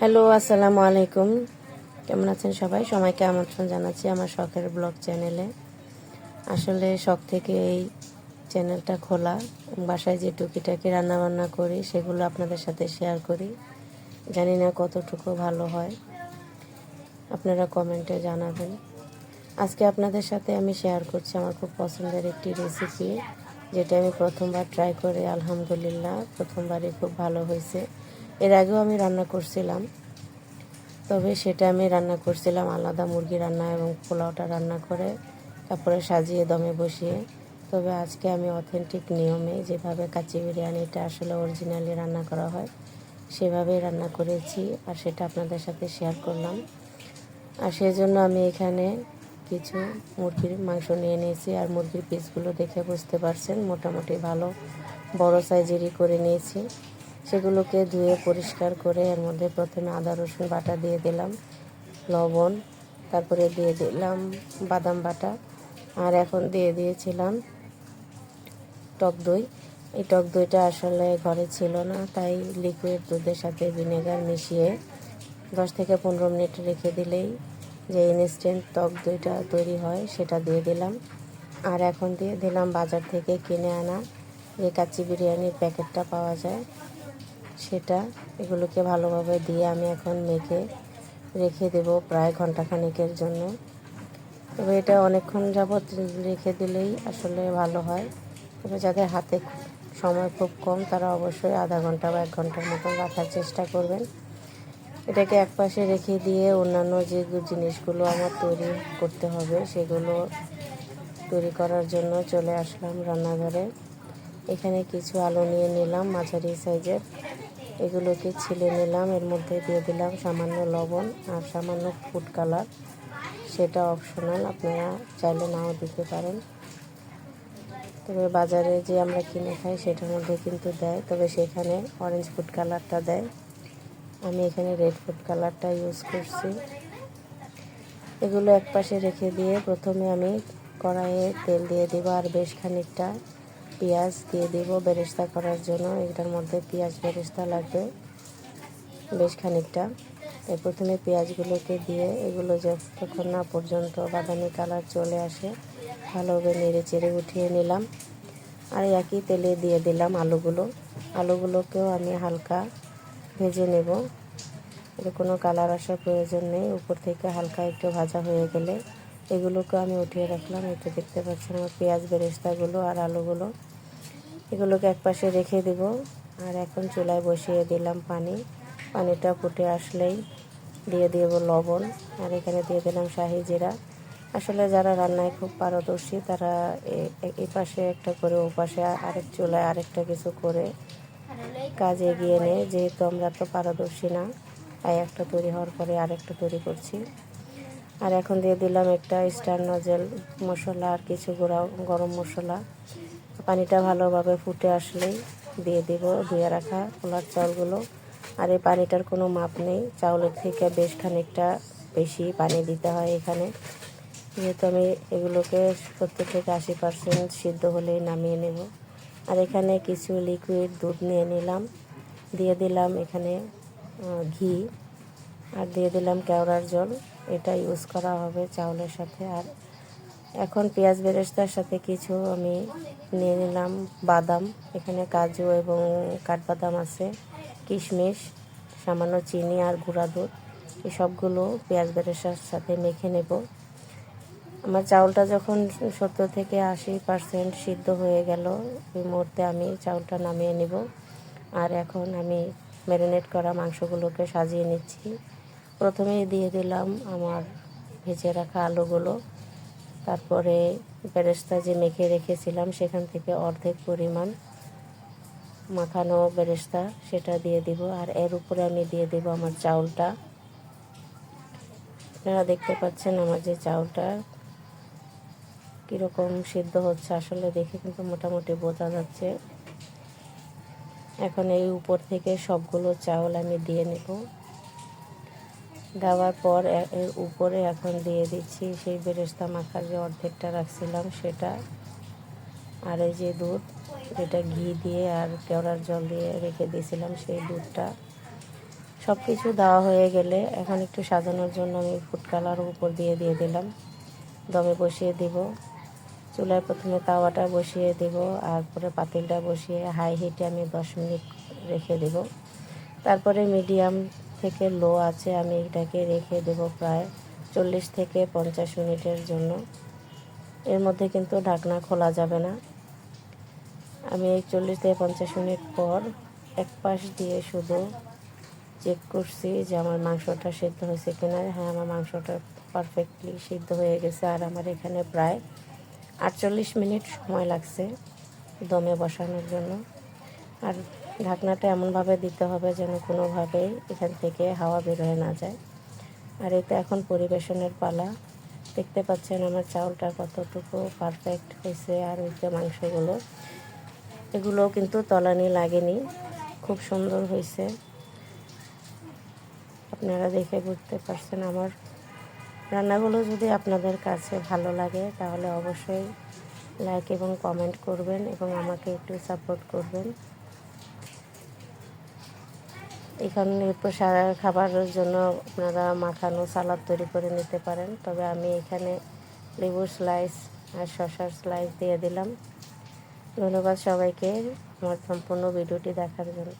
Hello, আসসালামু আলাইকুম। কেমন আছেন সবাই? সবাইকে আমন্ত্রণ জানাচ্ছি আমার শখের ব্লগ চ্যানেলে। আসলে শখ থেকে এই চ্যানেলটা খোলা। বাসায় যে টুকিটাকি রান্নাবান্না করি সেগুলো আপনাদের সাথে শেয়ার করি। জানি না কতটুকু ভালো হয়, আপনারা কমেন্টে জানাবেন। আজকে আপনাদের সাথে আমি শেয়ার করছি আমার খুব পছন্দের একটি রেসিপি, যেটা আমি প্রথমবার ট্রাই করে আলহামদুলিল্লাহ প্রথমবারই খুব ভালো হয়েছে। এর আগেও আমি রান্না করছিলাম, তবে সেটা আমি রান্না করছিলাম আলাদা, মুরগি রান্না এবং পোলাওটা রান্না করে তারপরে সাজিয়ে দমে বসিয়ে। তবে আজকে আমি অথেন্টিক নিয়মে যেভাবে কাচ্চি বিরিয়ানিটা আসলে অরিজিনালি রান্না করা হয় সেভাবেই রান্না করেছি, আর সেটা আপনাদের সাথে শেয়ার করলাম। আর সেই জন্য আমি এখানে কিছু মুরগির মাংস নিয়ে নিয়েছি, আর মুরগির পিসগুলো দেখে বুঝতে পারছেন মোটামুটি ভালো বড় সাইজেরই করে নিয়েছি। সেগুলোকে ধুয়ে পরিষ্কার করে এর মধ্যে প্রথমে আদা রসুন বাটা দিয়ে দিলাম, লবণ, তারপরে দিয়ে দিলাম বাদাম বাটা, আর এখন দিয়ে দিয়েছিলাম টক দই। এই টক দইটা আসলে ঘরে ছিল না, তাই লিকুইড দুধের সাথে ভিনেগার মিশিয়ে 10 থেকে 15 মিনিট রেখে দিলেই যে ইনস্ট্যান্ট টক দইটা তৈরি হয় সেটা দিয়ে দিলাম। আর এখন দিয়ে দিলাম বাজার থেকে কিনে আনা যে কাচ্চি বিরিয়ানির প্যাকেটটা পাওয়া যায় সেটা। এগুলোকে ভালোভাবে দিয়ে আমি এখন মেখে রেখে দেব প্রায় ঘন্টাখানেকের জন্য। তবে এটা অনেকক্ষণ যাবৎ রেখে দিলেই আসলে ভালো হয়। তবে যাদের হাতে সময় খুব কম তারা অবশ্যই আধা ঘন্টা বা 1 ঘন্টার মতন রাখার চেষ্টা করবেন। এটাকে একপাশে রেখে দিয়ে অন্যান্য যে জিনিসগুলো আমার তৈরি করতে হবে সেগুলো তৈরি করার জন্য চলে আসলাম রান্নাঘরে। এখানে কিছু আলু নিয়ে নিলাম মাঝারি সাইজের, এগুলোকে ছিলে নিলাম। এর মধ্যে দিয়ে দিলাম সামান্য লবণ আর সামান্য ফুড কালার, সেটা অপশনাল, আপনারা চাইলে নাও দিতে পারেন। তবে বাজারে যে আমরা কিনে খাই সেটার মধ্যে কিন্তু দেয়, তবে সেখানে অরেঞ্জ ফুড কালারটা দেয়, আমি এখানে রেড ফুড কালারটা ইউজ করছি। এগুলো একপাশে রেখে দিয়ে প্রথমে আমি কড়াইয়ে তেল দিয়ে দেব, আর বেশ খানিকটা পেঁয়াজ দিয়ে দেব বেরেস্তা করার জন্য। এটার মধ্যে পেঁয়াজ বেরেস্তা লাগবে বেশ খানিকটা। তাই প্রথমে পেঁয়াজগুলোকে দিয়ে এগুলো যতক্ষণ না পর্যন্ত বাদামি কালার চলে আসে ভালোভাবে নেড়ে চেড়ে উঠিয়ে নিলাম। আর একই তেলে দিয়ে দিলাম আলুগুলোকেও আমি হালকা ভেজে নেব। এর কোনো কালার আসার প্রয়োজন নেই, উপর থেকে হালকা একটু ভাজা হয়ে গেলে এগুলোকে আমি উঠিয়ে রাখলাম। একটু দেখতে পাচ্ছেন আমার পেঁয়াজ বেরেস্তাগুলো আর আলুগুলো, এগুলোকে একপাশে রেখে দেব। আর এখন চুলায় বসিয়ে দিলাম পানিটা ফুটে আসলেই দিয়ে দেব লবণ, আর এখানে দিয়ে দিলাম শাহি জিরা। আসলে যারা রান্নায় খুব পারদর্শী তারা এই পাশে একটা করে ও পাশে আরেক চুলায় আরেকটা কিছু করে কাজ এগিয়ে নেয়। যেহেতু আমরা তো পারদর্শী না, তাই একটা তৈরি হওয়ার পরে আরেকটা তৈরি করছি। আর এখন দিয়ে দিলাম একটা স্টার নজেল মশলা আর কিছু গরম মশলা। পানিটা ভালোভাবে ফুটে আসলেই দিয়ে দেব ধুয়ে রাখা পোলার চাউলগুলো। আর এই পানিটার কোনো মাপ নেই, চাউলের থেকে বেশ খানিকটা বেশি পানি দিতে হয় এখানে, যেহেতু আমি এগুলোকে 70 থেকে 80% সিদ্ধ হলেই নামিয়ে নেব। আর এখানে কিছু লিকুইড দুধ নিয়ে নিলাম, দিয়ে দিলাম এখানে ঘি, আর দিয়ে দিলাম কেওড়ার জল, এটা ইউজ করা হবে চাউলের সাথে। আর এখন পেঁয়াজ বেরেস্তার সাথে কিছু আমি নিয়ে নিলাম বাদাম, এখানে কাজু এবং কাঠবাদাম আছে, কিশমিশ, সামান্য চিনি আর গুঁড়া দুধ, এই সবগুলো পেঁয়াজ বেরেস্তার সাথে মেখে নেব। আমার চাউলটা যখন 70 থেকে 80% সিদ্ধ হয়ে গেল ওই মুহূর্তে আমি চাউলটা নামিয়ে নেব। আর এখন আমি ম্যারিনেট করা মাংসগুলোকে সাজিয়ে নিচ্ছি। প্রথমেই দিয়ে দিলাম আমার ভেজে রাখা আলুগুলো, তারপরে বেরেস্তা যে মেখে রেখেছিলাম সেখান থেকে অর্ধেক পরিমাণ মাখানো বেরেস্তা সেটা দিয়ে দিব। আর এর উপরে আমি দিয়ে দেব আমার চাউলটা। আপনারা দেখতে পাচ্ছেন আমার যে চাউলটা কীরকম সিদ্ধ হচ্ছে, আসলে দেখে কিন্তু মোটামুটি বোঝা যাচ্ছে। এখন এই উপর থেকে সবগুলো চাউল আমি দিয়ে নেব। দেওয়ার পর এর উপরে এখন দিয়ে দিচ্ছি সেই বেরেস্তা মাখার যে অর্ধেকটা রাখছিলাম সেটা, আর এই যে দুধ যেটা ঘি দিয়ে আর কেওড়ার জল দিয়ে রেখে দিয়েছিলাম সেই দুধটা সব কিছু দেওয়া হয়ে গেলে এখন একটু সাজানোর জন্য আমি ফুড কালার উপর দিয়ে দিলাম। দমে বসিয়ে দিব। চুলায় প্রথমে তাওয়াটা বসিয়ে দেব, আর পরে পাতিলটা বসিয়ে হাই হিটে আমি 10 মিনিট রেখে দেব। তারপরে মিডিয়াম থেকে লো আছে আমি এটাকে রেখে দেব প্রায় 40 থেকে 50 মিনিটের জন্য। এর মধ্যে কিন্তু ঢাকনা খোলা যাবে না। আমি এই 40 থেকে 50 মিনিট পর এক পাশ দিয়ে শুধু চেক করছি যে আমার মাংসটা সিদ্ধ হয়েছে কিনা। হ্যাঁ, আমার মাংসটা পারফেক্টলি সিদ্ধ হয়ে গেছে। আর আমার এখানে প্রায় 48 মিনিট সময় লাগছে দমে বসানোর জন্য। আর ঢাকনাটা এমনভাবে দিতে হবে যেন কোনোভাবেই এখান থেকে হাওয়া বের হয়ে না যায়। আর এটা এখন পরিবেশনের পালা। দেখতে পাচ্ছেন আমার চাউলটা কতটুকু পারফেক্ট হয়েছে। আর ওই যে মাংসগুলো, এগুলোও কিন্তু তলানি লাগেনি, খুব সুন্দর হয়েছে। আপনারা দেখে বুঝতে পারছেন। আমার রান্নাগুলো যদি আপনাদের কাছে ভালো লাগে তাহলে অবশ্যই লাইক এবং কমেন্ট করবেন এবং আমাকে একটু সাপোর্ট করবেন। এখানে খাবারের জন্য আপনারা মাখানো সালাদ তৈরি করে নিতে পারেন, তবে আমি এখানে লেবুর স্লাইস আর শসার স্লাইস দিয়ে দিলাম। ধন্যবাদ সবাইকে আমার সম্পূর্ণ ভিডিওটি দেখার জন্য।